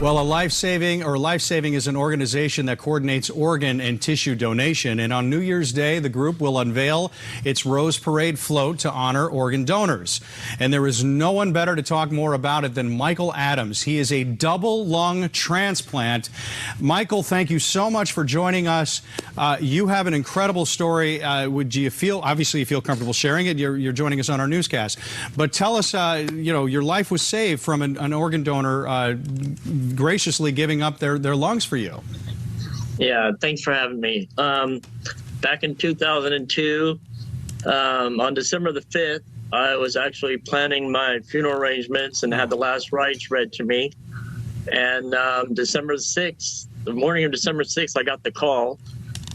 Well, Lifesaving is an organization that coordinates organ and tissue donation. And on New Year's Day, the group will unveil its Rose Parade float to honor organ donors. And there is no one better to talk more about it than Michael Adams. He is a double lung transplant. Michael, thank you so much for joining us. You have an incredible story. Obviously you feel comfortable sharing it. You're joining us on our newscast. But tell us, your life was saved from an organ donor graciously giving up their lungs for you. Yeah, thanks for having me. Back in 2002, on December the 5th, I was actually planning my funeral arrangements and had the last rites read to me. And December 6th, the morning of December 6th, I got the call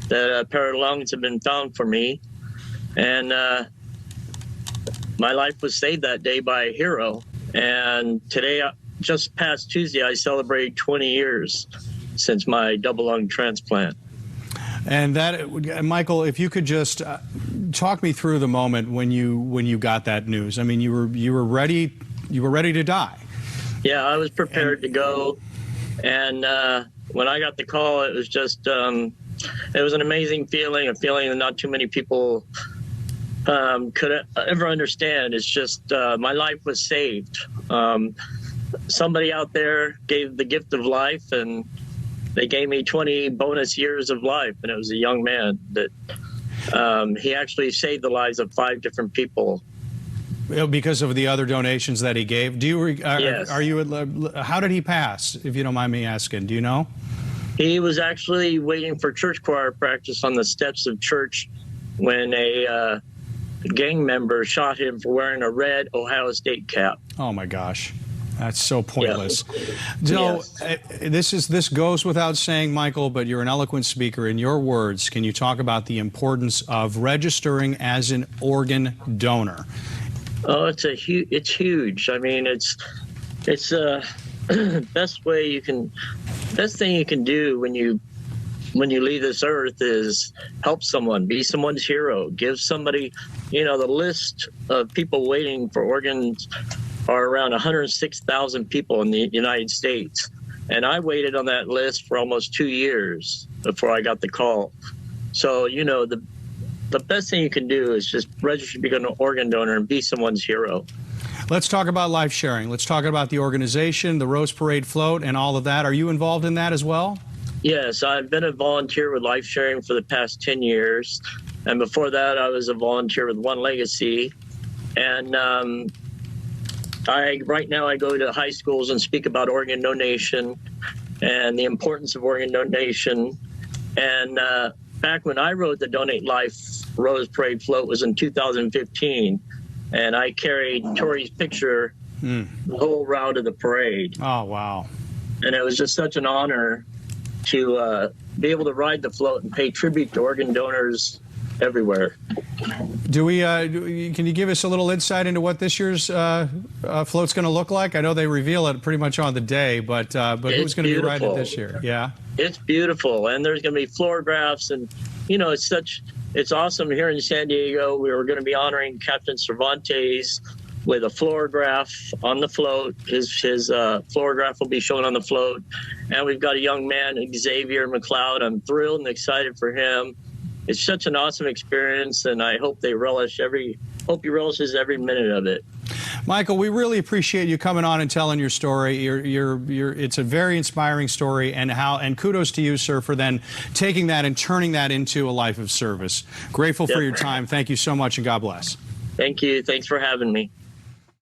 that a pair of lungs had been found for me. And my life was saved that day by a hero. And today, just past Tuesday, I celebrated 20 years since my double lung transplant. And that, Michael, if you could just talk me through the moment when you got that news. I mean, you were ready to die. Yeah, I was prepared to go, and when I got the call, it was just it was an amazing feeling, a feeling that not too many people could ever understand. It's just my life was saved. Somebody out there gave the gift of life, and they gave me 20 bonus years of life, and it was a young man that he actually saved the lives of 5 different people. Because of the other donations that he gave. Do you? Yes. How did he pass, if you don't mind me asking? Do you know? He was actually waiting for church choir practice on the steps of church when a gang member shot him for wearing a red Ohio State cap. Oh my gosh. That's so pointless. Yeah. So this goes without saying, Michael, but you're an eloquent speaker. In your words, can you talk about the importance of registering as an organ donor? Oh, it's huge. I mean, it's best thing you can do when you leave this earth is help someone, be someone's hero, give somebody, the list of people waiting for organs are around 106,000 people in the United States. And I waited on that list for almost 2 years before I got the call. So, the best thing you can do is just register to become an organ donor and be someone's hero. Let's talk about Lifesharing. Let's talk about the organization, the Rose Parade float, and all of that. Are you involved in that as well? Yes, I've been a volunteer with Lifesharing for the past 10 years. And before that, I was a volunteer with One Legacy. And right now I go to high schools and speak about organ donation and the importance of organ donation. And back when I wrote the Donate Life Rose Parade float was in 2015, and I carried Tori's picture the whole route of the parade. Oh, wow. And it was just such an honor to be able to ride the float and pay tribute to organ donors everywhere. Can you give us a little insight into what this year's float's going to look like? I know they reveal it pretty much on the day, but who's going to be riding it this year? Yeah, it's beautiful, and there's going to be floorgraphs, and it's awesome here in San Diego. We were going to be honoring Captain Cervantes with a floorgraph on the float. His floorgraph will be shown on the float, and we've got a young man, Xavier McLeod. I'm thrilled and excited for him. It's such an awesome experience, and I hope he relishes every minute of it. Michael, we really appreciate you coming on and telling your story. It's a very inspiring story, and kudos to you, sir, for then taking that and turning that into a life of service. Grateful for your time. Thank you so much, and God bless. Thank you. Thanks for having me.